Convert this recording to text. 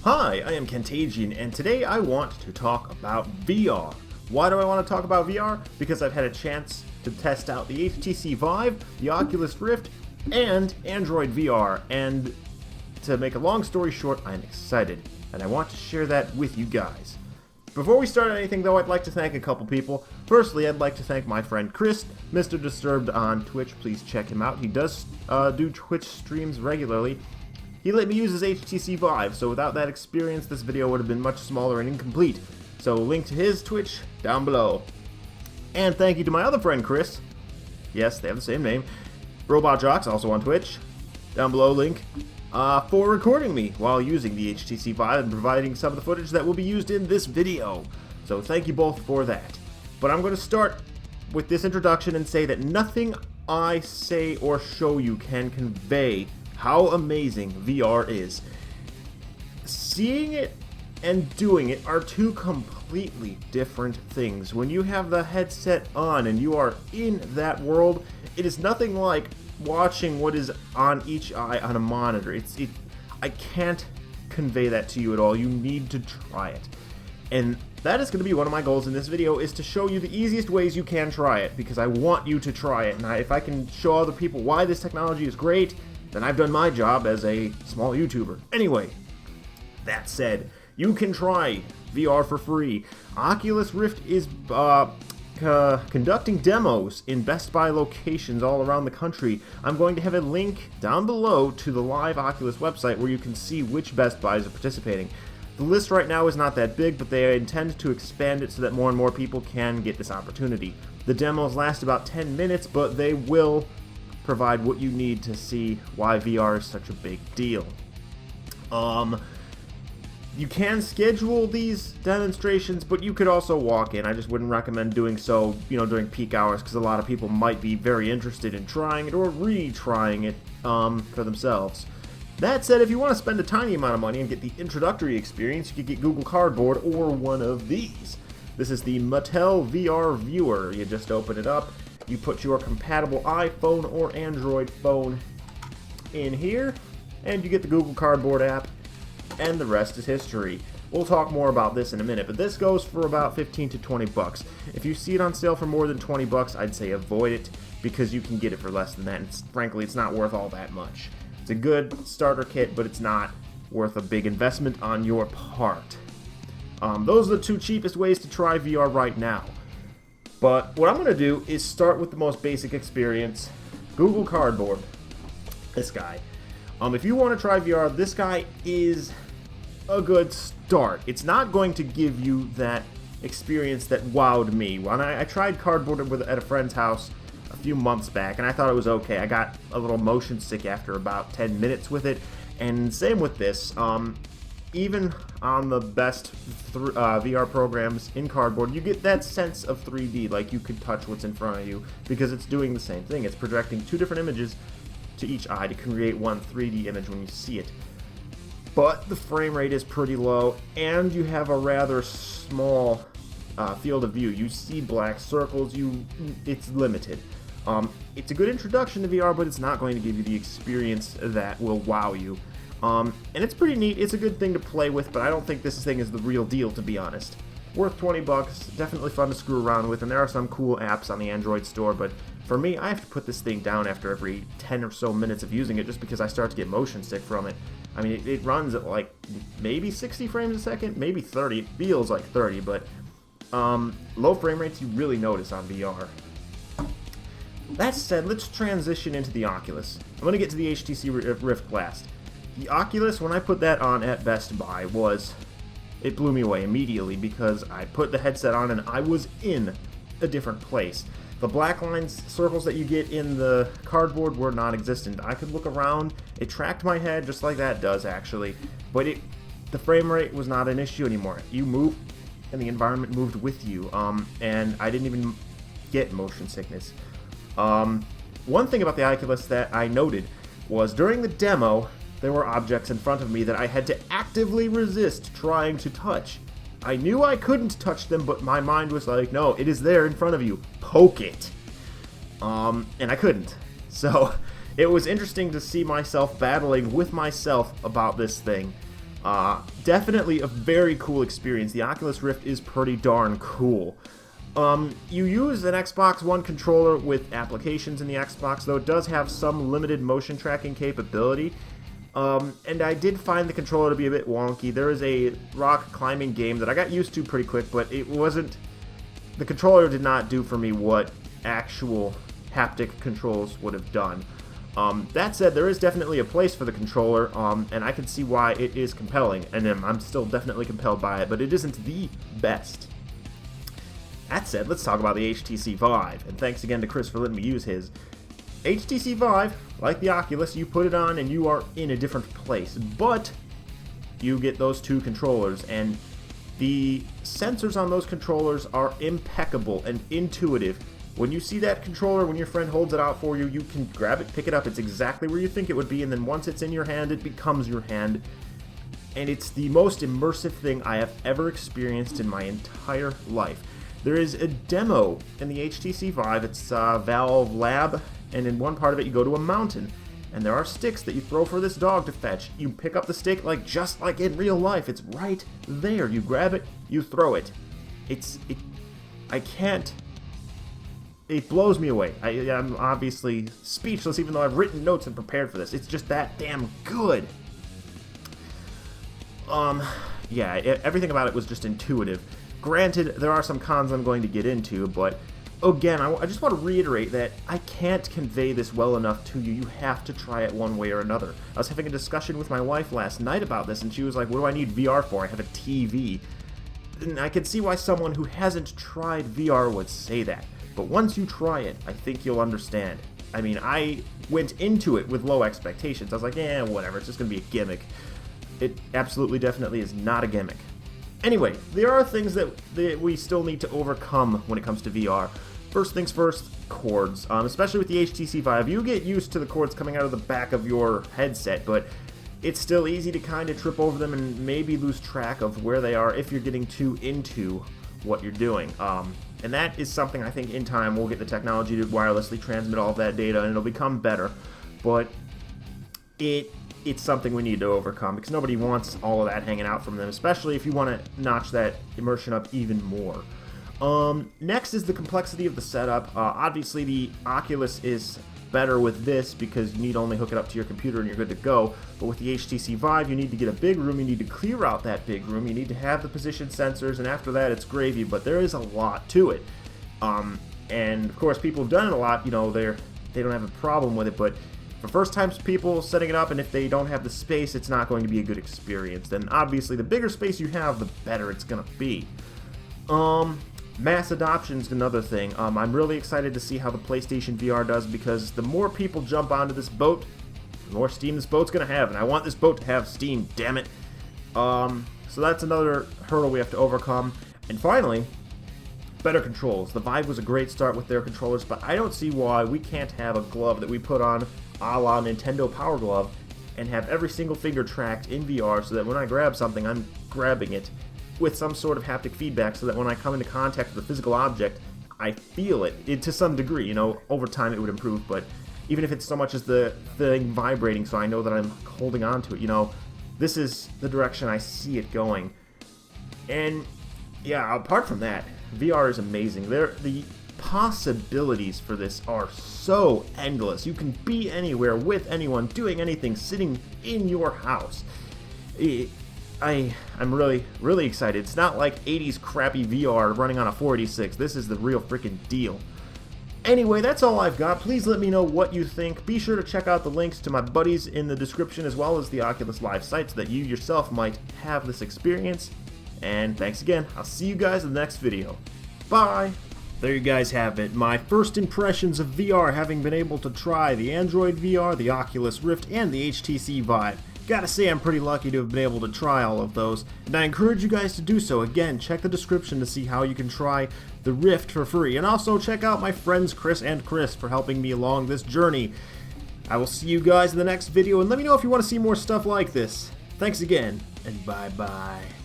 Hi, I am Contagion, and today I want to talk about VR. Why do I want to talk about VR? Because I've had a chance to test out the HTC Vive, the Oculus Rift, and Android VR, and to make a long story short, I'm excited, and I want to share that with you guys. Before we start anything though, I'd like to thank a couple people. Firstly, I'd like to thank my friend Chris, Mr. Disturbed on Twitch. Please check him out. He does do Twitch streams regularly. He let me use his HTC Vive, so without that experience, this video would have been much smaller and incomplete. So link to his Twitch down below. And thank you to my other friend Chris. Yes, they have the same name. Robot Jocks, also on Twitch. Down below link. For recording me while using the HTC Vive and providing some of the footage that will be used in this video. So thank you both for that. But I'm going to start with this introduction and say that nothing I say or show you can convey how amazing VR is. Seeing it and doing it are two completely different things. When you have the headset on and you are in that world, it is nothing like watching what is on each eye on a monitor. I can't convey that to you at all. You need to try it. And that is going to be one of my goals in this video, is to show you the easiest ways you can try it, because I want you to try it. And if I can show other people why this technology is great, then I've done my job as a small YouTuber. Anyway, that said, you can try VR for free. Oculus Rift is conducting demos in Best Buy locations all around the country. I'm going to have a link down below to the live Oculus website where you can see which Best Buys are participating. The list right now is not that big, but they intend to expand it so that more and more people can get this opportunity. The demos last about 10 minutes, but they will provide what you need to see why VR is such a big deal. You can schedule these demonstrations, but you could also walk in. I just wouldn't recommend doing so, during peak hours, because a lot of people might be very interested in trying it or retrying it for themselves. That said, if you want to spend a tiny amount of money and get the introductory experience, you could get Google Cardboard or one of these. This is the Mattel VR Viewer. You just open it up. You put your compatible iPhone or Android phone in here, and you get the Google Cardboard app, and the rest is history. We'll talk more about this in a minute, but this goes for about 15 to 20 bucks. If you see it on sale for more than 20 bucks, I'd say avoid it, because you can get it for less than that, and frankly, it's not worth all that much. It's a good starter kit, but it's not worth a big investment on your part. Those are the two cheapest ways to try VR right now. But what I'm going to do is start with the most basic experience, Google Cardboard. This guy. If you want to try VR, this guy is a good start. It's not going to give you that experience that wowed me. When I tried Cardboard at a friend's house a few months back, and I thought it was okay. I got a little motion sick after about 10 minutes with it, and same with this. Even on the best VR programs in Cardboard, you get that sense of 3D, like you could touch what's in front of you, because it's doing the same thing. It's projecting two different images to each eye to create one 3D image when you see it. But the frame rate is pretty low, and you have a rather small field of view. You see black circles, it's limited. It's a good introduction to VR, but it's not going to give you the experience that will wow you. And it's pretty neat. It's a good thing to play with, but I don't think this thing is the real deal, to be honest. Worth 20 bucks, definitely fun to screw around with, and there are some cool apps on the Android store, but for me, I have to put this thing down after every 10 or so minutes of using it just because I start to get motion sick from it. I mean, it runs at like maybe 60 frames a second, maybe 30. It feels like 30, but low frame rates you really notice on VR. That said, let's transition into the Oculus. I'm going to get to the HTC Rift last. The Oculus, when I put that on at Best Buy, it blew me away immediately because I put the headset on and I was in a different place. The black lines, circles that you get in the Cardboard were non-existent. I could look around, it tracked my head just like that does actually, but the frame rate was not an issue anymore. You moved and the environment moved with you, and I didn't even get motion sickness. One thing about the Oculus that I noted was during the demo, there were objects in front of me that I had to actively resist trying to touch. I knew I couldn't touch them, but my mind was like, no, it is there in front of you. Poke it. And I couldn't. So it was interesting to see myself battling with myself about this thing. Definitely a very cool experience. The Oculus Rift is pretty darn cool. You use an Xbox One controller with applications in the Xbox, though it does have some limited motion tracking capability. And I did find the controller to be a bit wonky. There is a rock climbing game that I got used to pretty quick, but it wasn't... The controller did not do for me what actual haptic controls would have done. That said, there is definitely a place for the controller, and I can see why it is compelling, and I'm still definitely compelled by it, but it isn't the best. That said, let's talk about the HTC Vive, and thanks again to Chris for letting me use his. HTC Vive, like the Oculus, you put it on and you are in a different place, but you get those two controllers, and the sensors on those controllers are impeccable and intuitive. When you see that controller, when your friend holds it out for you, you can grab it, pick it up, it's exactly where you think it would be, and then once it's in your hand, it becomes your hand. And it's the most immersive thing I have ever experienced in my entire life. There is a demo in the HTC Vive, it's Valve Lab, and in one part of it you go to a mountain, and there are sticks that you throw for this dog to fetch. You pick up the stick just like in real life, it's right there. You grab it, you throw it. I can't... It blows me away. I'm obviously speechless, even though I've written notes and prepared for this. It's just that damn good. Yeah, everything about it was just intuitive. Granted, there are some cons I'm going to get into, but again, I just want to reiterate that I can't convey this well enough to you. You have to try it one way or another. I was having a discussion with my wife last night about this, and she was like, what do I need VR for? I have a TV. And I can see why someone who hasn't tried VR would say that. But once you try it, I think you'll understand. I mean, I went into it with low expectations. I was like, yeah, whatever, it's just going to be a gimmick. It absolutely, definitely is not a gimmick. Anyway, there are things that we still need to overcome when it comes to VR. First things first, cords. Especially with the HTC Vive, you get used to the cords coming out of the back of your headset, but it's still easy to kind of trip over them and maybe lose track of where they are if you're getting too into what you're doing. And that is something I think in time we'll get the technology to wirelessly transmit all of that data and it'll become better, but it's something we need to overcome because nobody wants all of that hanging out from them, especially if you want to notch that immersion up even more. Next is the complexity of the setup. Obviously the Oculus is better with this because you need only hook it up to your computer and you're good to go, but with the HTC Vive you need to get a big room, you need to clear out that big room, you need to have the position sensors, and after that it's gravy, but there is a lot to it. And of course people have done it a lot, you know, they don't have a problem with it, but for first time people setting it up, and if they don't have the space, it's not going to be a good experience. Then obviously the bigger space you have, the better it's gonna be. Mass adoption is another thing. I'm really excited to see how the PlayStation VR does, because the more people jump onto this boat, the more steam this boat's gonna have, and I want this boat to have steam, damn it. So that's another hurdle we have to overcome. And finally, better controls. The Vive was a great start with their controllers, but I don't see why we can't have a glove that we put on a la Nintendo Power Glove and have every single finger tracked in VR so that when I grab something, I'm grabbing it with some sort of haptic feedback so that when I come into contact with a physical object, I feel it to some degree. You know, over time it would improve, but even if it's so much as the thing vibrating so I know that I'm holding on to it, you know, this is the direction I see it going. And yeah, apart from that, VR is amazing. The possibilities for this are so endless. You can be anywhere with anyone, doing anything, sitting in your house. I'm really excited. It's not like 80s crappy VR running on a 486. This is the real freaking deal. Anyway, that's all I've got. Please let me know what you think. Be sure to check out the links to my buddies in the description as well as the Oculus Live site so that you yourself might have this experience. And thanks again. I'll see you guys in the next video. Bye! There you guys have it. My first impressions of VR, having been able to try the Android VR, the Oculus Rift, and the HTC Vive. Gotta say I'm pretty lucky to have been able to try all of those, and I encourage you guys to do so. Again, check the description to see how you can try the Rift for free, and also check out my friends Chris and Chris for helping me along this journey. I will see you guys in the next video, and let me know if you want to see more stuff like this. Thanks again, and bye-bye.